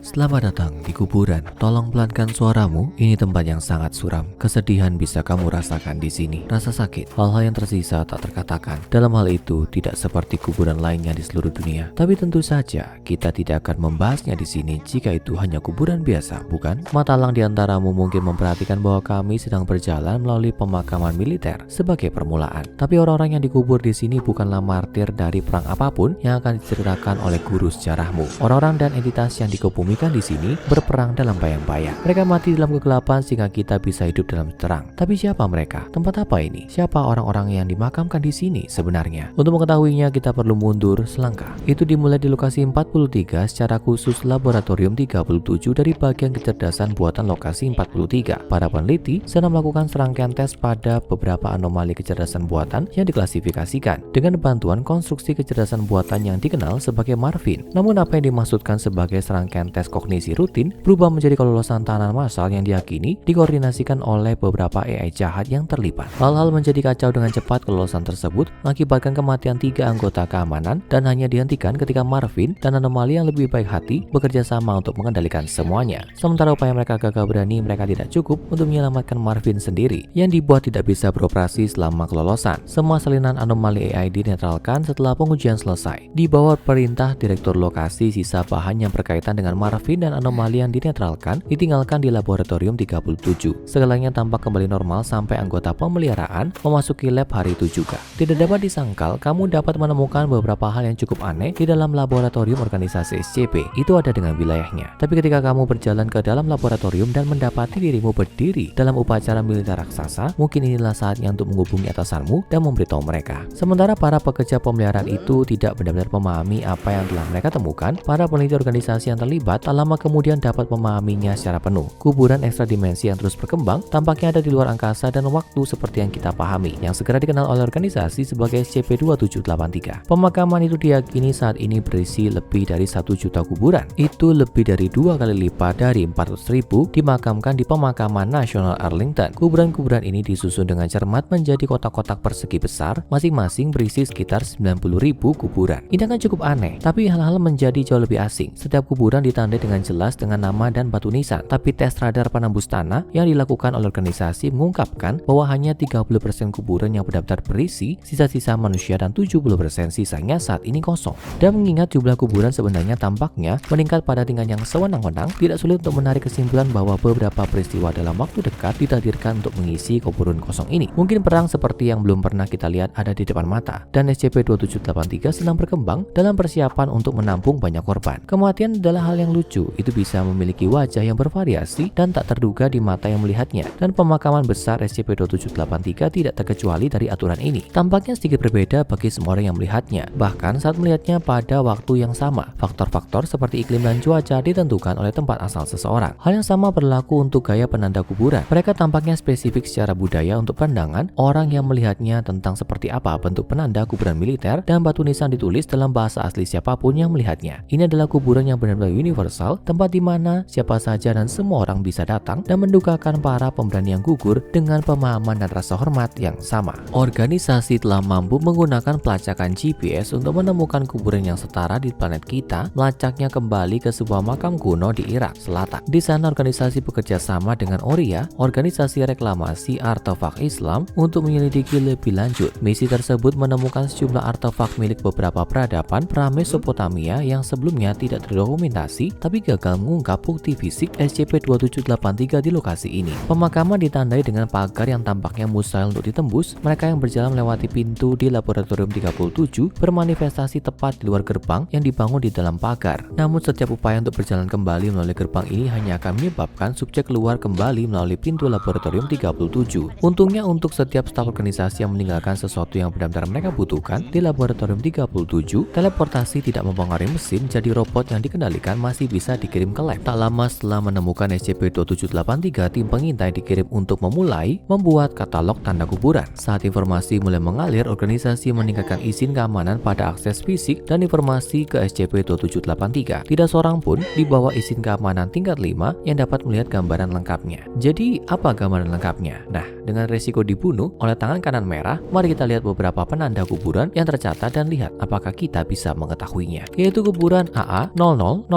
Selamat datang di kuburan. Tolong pelankan suaramu. Ini tempat yang sangat suram. Kesedihan bisa kamu rasakan di sini. Rasa sakit, hal-hal yang tersisa tak terkatakan. Dalam hal itu tidak seperti kuburan lainnya di seluruh dunia. Tapi tentu saja kita tidak akan membahasnya di sini jika itu hanya kuburan biasa, bukan? Matalang di antaramu mungkin memperhatikan bahwa kami sedang berjalan melalui pemakaman militer sebagai permulaan. Tapi orang-orang yang dikubur di sini bukanlah martir dari perang apapun yang akan diceritakan oleh guru sejarahmu. Orang-orang dan entitas yang dikebumikan di sini berperang dalam bayang-bayang. Mereka mati dalam kegelapan sehingga kita bisa hidup dalam terang. Tapi siapa mereka? Tempat apa ini? Siapa orang-orang yang dimakamkan di sini sebenarnya? Untuk mengetahuinya kita perlu mundur selangkah. Itu dimulai di lokasi 43, secara khusus laboratorium 37 dari bagian kecerdasan buatan lokasi 43. Para peneliti sedang melakukan serangkaian tes pada beberapa anomali kecerdasan buatan yang diklasifikasikan dengan bantuan konstruksi kecerdasan buatan yang dikenal sebagai Marvin. Namun apa yang dimaksudkan sebagai serangkaian tes kognisi rutin berubah menjadi kelolosan tahanan massal yang diyakini dikoordinasikan oleh beberapa AI jahat yang terlibat. Hal-hal menjadi kacau dengan cepat. Kelolosan tersebut mengakibatkan kematian 3 anggota keamanan dan hanya dihentikan ketika Marvin dan anomali yang lebih baik hati bekerja sama untuk mengendalikan semuanya. Sementara upaya mereka gagal berani, mereka tidak cukup untuk menyelamatkan Marvin sendiri yang dibuat tidak bisa beroperasi selama kelolosan. Semua salinan anomali AI dinetralkan setelah pengujian selesai. Di bawah perintah direktur lokasi, sisa bahan yang berkaitan dengan Marvin dan anomali yang dinetralkan ditinggalkan di laboratorium 37. Segalanya tampak kembali normal sampai anggota pemeliharaan memasuki lab hari itu juga. Tidak dapat disangkal, kamu dapat menemukan beberapa hal yang cukup aneh di dalam laboratorium organisasi SCP. Itu ada dengan wilayahnya. Tapi ketika kamu berjalan ke dalam laboratorium dan mendapati dirimu berdiri dalam upacara militer raksasa, mungkin inilah saatnya untuk menghubungi atasanmu dan memberitahu mereka. Sementara para pekerja pemeliharaan itu tidak benar-benar memahami apa yang telah mereka temukan, para peneliti organisasi yang terlibat tak lama kemudian dapat memahaminya secara penuh. Kuburan ekstra dimensi yang terus berkembang tampaknya ada di luar angkasa dan waktu seperti yang kita pahami, yang segera dikenal oleh organisasi sebagai SCP-2783. Pemakaman itu diyakini saat ini berisi lebih dari 1 juta kuburan. Itu lebih dari 2 kali lipat dari 400.000 dimakamkan di pemakaman nasional Arlington. Kuburan-kuburan ini disusun dengan cermat menjadi kotak-kotak persegi besar, masing-masing berisi sekitar 90.000 kuburan. Ini akan cukup aneh, tapi hal-hal menjadi jauh lebih asing. Setiap kuburan ditandai dengan jelas dengan nama dan batu nisan, tapi tes radar penembus tanah yang dilakukan oleh organisasi mengungkapkan bahwa hanya 30% kuburan yang benar-benar berisi sisa-sisa manusia dan 70% sisanya saat ini kosong. Dan mengingat jumlah kuburan sebenarnya tampaknya meningkat pada tingkat yang sewenang-wenang, tidak sulit untuk menarik kesimpulan bahwa beberapa peristiwa dalam waktu dekat ditakdirkan untuk mengisi kuburan kosong ini. Mungkin perang seperti yang belum pernah kita lihat ada di depan mata, dan SCP-2783 sedang berkembang dalam persiapan untuk menampung banyak korban. Kematian adalah hal yang lucu, itu bisa memiliki wajah yang bervariasi dan tak terduga di mata yang melihatnya, dan pemakaman besar SCP-2783 tidak terkecuali dari aturan ini. Tampaknya sedikit berbeda bagi semua orang yang melihatnya, bahkan saat melihatnya pada waktu yang sama. Faktor-faktor seperti iklim dan cuaca ditentukan oleh tempat asal seseorang. Hal yang sama berlaku untuk gaya penanda kuburan. Mereka tampaknya spesifik secara budaya untuk pandangan orang yang melihatnya tentang seperti apa bentuk penanda kuburan militer, dan batu nisan ditulis dalam bahasa asli siapapun yang melihatnya. Ini adalah kuburan yang benar-benar universal, tempat di mana siapa saja dan semua orang bisa datang dan mendukakan para pemberani yang gugur dengan pemahaman dan rasa hormat yang sama. Organisasi telah mampu menggunakan pelacakan GPS untuk menemukan kuburan yang setara di planet kita, melacaknya kembali ke sebuah makam kuno di Irak Selatan. Di sana organisasi bekerja sama dengan ORIA, organisasi reklamasi artefak Islam, untuk menyelidiki lebih lanjut. Misi tersebut menemukan sejumlah artefak milik beberapa peradaban pra-Mesopotamia yang sebelumnya tidak terdokumentasi, tapi gagal mengungkap bukti fisik SCP-2783 di lokasi ini. Pemakaman ditandai dengan pagar yang tampaknya mustahil untuk ditembus. Mereka yang berjalan melewati pintu di laboratorium 37 bermanifestasi tepat di luar gerbang yang dibangun di dalam pagar. Namun setiap upaya untuk berjalan kembali melalui gerbang ini hanya akan menyebabkan subjek keluar kembali melalui pintu laboratorium 37. Untungnya untuk setiap staf organisasi yang meninggalkan sesuatu yang benar-benar mereka butuhkan di laboratorium 37, teleportasi tidak mempengaruhi mesin, jadi robot yang dikendalikan masih bisa dikirim ke lab. Tak lama setelah menemukan SCP-2783, tim pengintai dikirim untuk memulai membuat katalog tanda kuburan. Saat informasi mulai mengalir, organisasi meningkatkan izin keamanan pada akses fisik dan informasi ke SCP-2783. Tidak seorang pun di bawah izin keamanan tingkat 5 yang dapat melihat gambaran lengkapnya. Jadi, apa gambaran lengkapnya? Nah, dengan resiko dibunuh oleh tangan kanan merah, mari kita lihat beberapa penanda kuburan yang tercatat dan lihat apakah kita bisa mengetahuinya. Yaitu kuburan AA 0000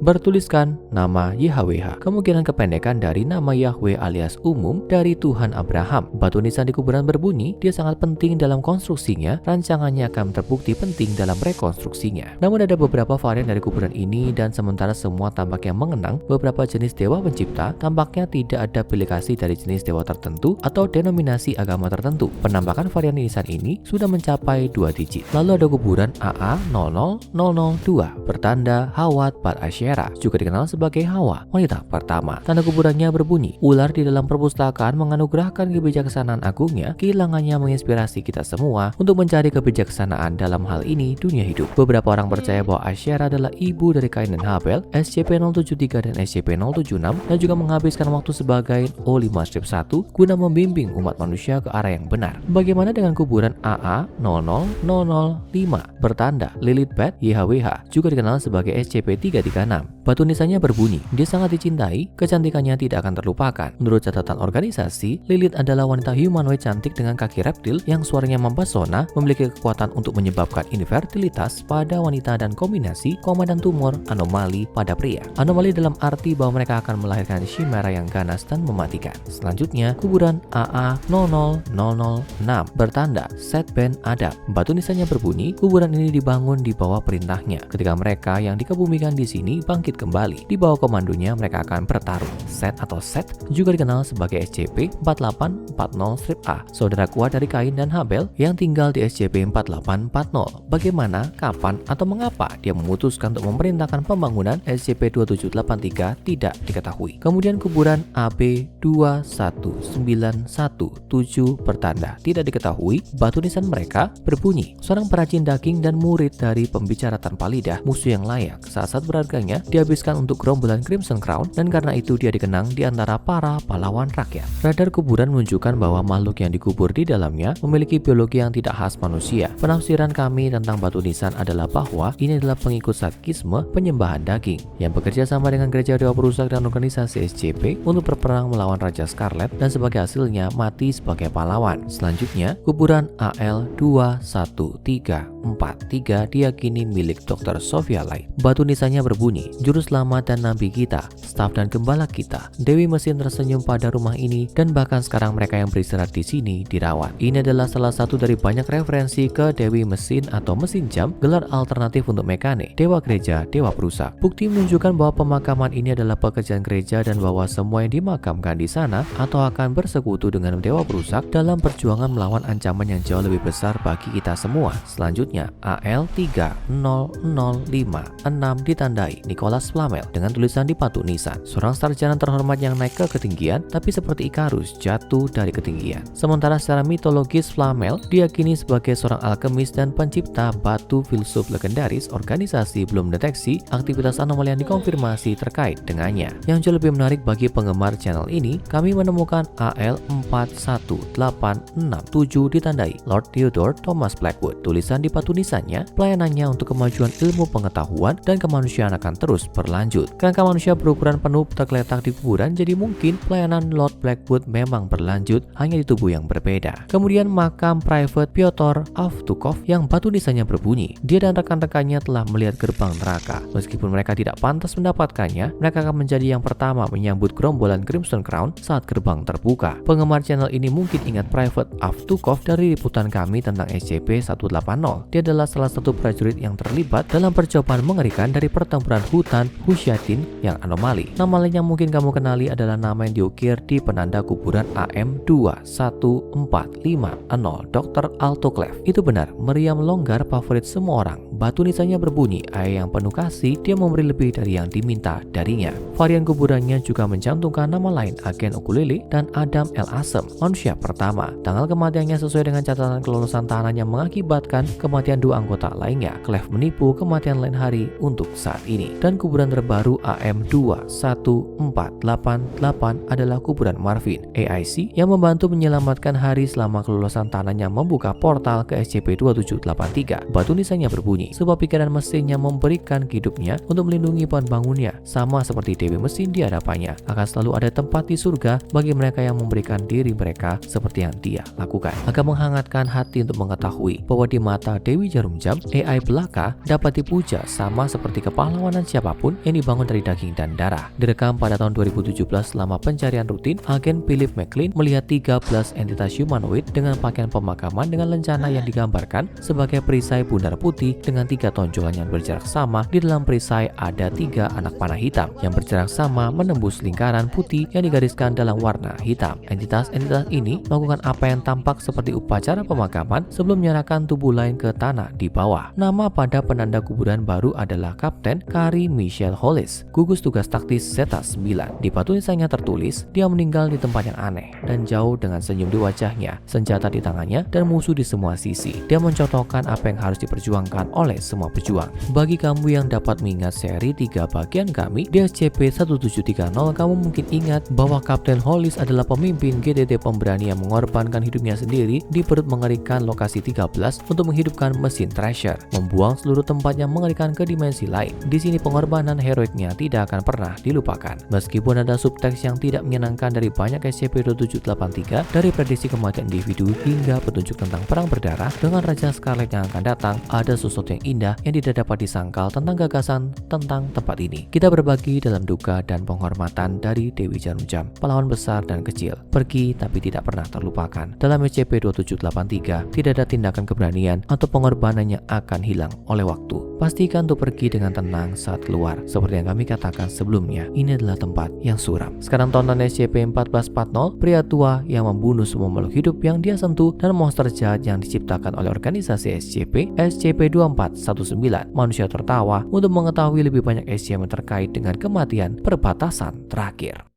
bertuliskan nama YHWH, kemungkinan kependekan dari nama Yahweh alias umum dari Tuhan Abraham. Batu nisan di kuburan berbunyi, dia sangat penting dalam konstruksinya, rancangannya akan terbukti penting dalam rekonstruksinya. Namun ada beberapa varian dari kuburan ini, dan sementara semua tampaknya mengenang beberapa jenis dewa pencipta, tampaknya tidak ada aplikasi dari jenis dewa tertentu atau denominasi agama tertentu. Penampakan varian nisan ini sudah mencapai 2 digit. Lalu ada kuburan AA00002 bertanda Hawat Bat Asyera, juga dikenal sebagai Hawa, wanita pertama. Tanda kuburannya berbunyi, ular di dalam perpustakaan menganugerahkan kebijaksanaan agungnya, kehilangannya menginspirasi kita semua untuk mencari kebijaksanaan dalam hal ini dunia hidup. Beberapa orang percaya bahwa Asyera adalah ibu dari Kain dan Habel, SCP-073 dan SCP-076, dan juga menghabiskan waktu sebagai O5-1 guna membimbing umat manusia ke arah yang benar. Bagaimana dengan kuburan AA00005 bertanda Lilith Bat YHWH, juga dikenal sebagai SCP-336? Batu nisannya berbunyi, dia sangat dicintai, kecantikannya tidak akan terlupakan. Menurut catatan organisasi, Lilith adalah wanita humanoid cantik dengan kaki reptil yang suaranya mempesona, memiliki kekuatan untuk menyebabkan infertilitas pada wanita dan kombinasi koma dan tumor anomali pada pria. Anomali dalam arti bahwa mereka akan melahirkan chimera yang ganas dan mematikan. Selanjutnya, kuburan AA00006 bertanda Set Ben Adab. Batu nisannya berbunyi, kuburan ini dibangun di bawah perintahnya. Ketika mereka yang dikebumikan di sini bangkit kembali, di bawah komandonya mereka akan bertarung. Set atau Set juga dikenal sebagai SCP-4840-A, saudara kuat dari Kain dan Habel yang tinggal di SCP-4840. Bagaimana, kapan, atau mengapa dia memutuskan untuk memerintahkan pembangunan SCP-2783 tidak diketahui. Kemudian kuburan AB21917 bertanda tidak diketahui. Batu nisan mereka berbunyi, seorang perajin daging dan murid dari pembicara tanpa lidah, musuh yang layak. Saat-saat berharganya dihabiskan untuk gerombolan Crimson Crown, dan karena itu dia dikenang di antara para pahlawan rakyat. Radar kuburan menunjukkan bahwa makhluk yang dikubur di dalamnya memiliki biologi yang tidak khas manusia. Penafsiran kami tentang batu nisan adalah bahwa ini adalah pengikut Sadkisme penyembahan daging yang bekerja sama dengan gereja dewa perusak dan organisasi SCP untuk berperang melawan Raja Scarlet, dan sebagai hasilnya mati sebagai pahlawan. Selanjutnya, kuburan AL21343 diyakini milik Dr. Sophia Light. Batu nisannya berbunyi, juru selamat dan nabi kita, staf dan gembala kita, Dewi Mesin tersenyum pada rumah ini, dan bahkan sekarang mereka yang beristirahat di sini dirawat. Ini adalah salah satu dari banyak referensi ke Dewi Mesin atau mesin jam, gelar alternatif untuk Mekane, dewa gereja, dewa perusak. Bukti menunjukkan bahwa pemakaman ini adalah pekerjaan gereja dan bahwa semua yang dimakamkan di sana atau akan bersekutu dengan dewa perusak dalam perjuangan melawan ancaman yang jauh lebih besar bagi kita semua. Selanjutnya, AL30056 ditandai Nicholas Flamel dengan tulisan di batu nisan, seorang sarjana terhormat yang naik ke ketinggian tapi seperti Ikarus jatuh dari ketinggian. Sementara secara mitologis Flamel diyakini sebagai seorang alkemis dan pencipta batu filsuf legendaris. Organisasi belum mendeteksi aktivitas anomali yang dikonfirmasi terkait dengannya. Yang jauh lebih menarik bagi penggemar channel ini, kami menemukan AL41867 ditandai Lord Theodore Thomas Blackwood. Tulisan di batu nisannya, pelayanannya untuk kemajuan ilmu pengetahuan dan kemanusiaan akan terus berlanjut. Kerangka manusia berukuran penuh tergeletak di kuburan, jadi mungkin pelayanan Lord Blackwood memang berlanjut, hanya di tubuh yang berbeda. Kemudian makam Private Pyotr Avtukov yang batu nisannya berbunyi, dia dan rekan-rekannya telah melihat gerbang neraka. Meskipun mereka tidak pantas mendapatkannya, mereka akan menjadi yang pertama menyambut gerombolan Crimson Crown saat gerbang terbuka. Penggemar channel ini mungkin ingat Private Avtukov dari liputan kami tentang SCP-180. Dia adalah salah satu prajurit yang terlibat dalam percobaan mengerikan dari pertempuran hutan Hushatin yang anomali. Nama lain yang mungkin kamu kenali adalah nama yang diukir di penanda kuburan AM21450 Dr. Autoclave. Itu benar, meriam longgar favorit semua orang. Batu nisannya berbunyi, ayah yang penuh kasih, dia memberi lebih dari yang diminta darinya. Varian kuburannya juga mencantumkan nama lain, Agen Ukulele dan Adam L. Asem, manusia pertama. Tanggal kematiannya sesuai dengan catatan kelulusan tahanan yang mengakibatkan kematian dua anggota lainnya. Clef menipu kematian lain hari untuk saat ini. Dan kuburan terbaru AM21488 adalah kuburan Marvin, AIC, yang membantu menyelamatkan Hari selama kelulusan tahanannya membuka portal ke SCP-2783. Batu nisannya berbunyi, sebuah pikiran mesinnya memberikan hidupnya untuk melindungi bahan bangunnya. Sama seperti Dewi Mesin di hadapannya, akan selalu ada tempat di surga bagi mereka yang memberikan diri mereka seperti yang dia lakukan. Agak menghangatkan hati untuk mengetahui bahwa di mata Dewi Jarum Jam, AI belaka dapat dipuja sama seperti kepahlawanan siapapun yang dibangun dari daging dan darah. Direkam pada tahun 2017 selama pencarian rutin, agen Philip McLean melihat 13 entitas humanoid dengan pakaian pemakaman dengan lencana yang digambarkan sebagai perisai bundar putih dengan 3 tonjolan yang berjarak sama. Di dalam perisai ada 3 anak panah hitam yang berjarak sama menembus lingkaran putih yang digariskan dalam warna hitam. Entitas ini melakukan apa yang tampak seperti upacara pemakaman sebelum menyerahkan tubuh lain ke tanah di bawah. Nama pada penanda kuburan baru adalah Kapten Carrie Michelle Hollis, gugus tugas taktis Zeta 9. Di batu nisannya tertulis, dia meninggal di tempat yang aneh dan jauh dengan senyum di wajahnya, senjata di tangannya, dan musuh di semua sisi. Dia mencontohkan apa yang harus diperjuangkan oleh semua pejuang. Bagi kamu yang dapat mengingat seri 3 bagian kami di SCP-1730, kamu mungkin ingat bahwa Kapten Hollis adalah pemimpin GTT pemberani yang mengorbankan hidupnya sendiri di perut mengerikan lokasi 13 untuk menghidupkan mesin Treasure, membuang seluruh tempat yang mengerikan ke dimensi lain. Di sini pengorbanan heroiknya tidak akan pernah dilupakan. Meskipun ada subteks yang tidak menyenangkan dari banyak SCP-2783, dari prediksi kematian individu hingga petunjuk tentang perang berdarah dengan Raja Scarlet yang akan datang, ada sesuatu yang indah yang tidak dapat disangkal tentang gagasan tentang tempat ini. Kita berbagi dalam duka dan penghormatan dari Dewi Jarum Jam, pahlawan besar dan kecil, pergi tapi tidak pernah terlupakan. Dalam SCP-2783, tidak ada tindakan keberanian atau pengorbanan yang akan hilang oleh waktu. Pastikan untuk pergi dengan tenang saat keluar. Seperti yang kami katakan sebelumnya, ini adalah tempat yang suram. Sekarang tonton SCP-1440, pria tua yang membunuh semua makhluk hidup yang dia sentuh dan monster jahat yang diciptakan oleh organisasi SCP-2419. Manusia tertawa untuk mengetahui lebih banyak SCP terkait dengan kematian perbatasan terakhir.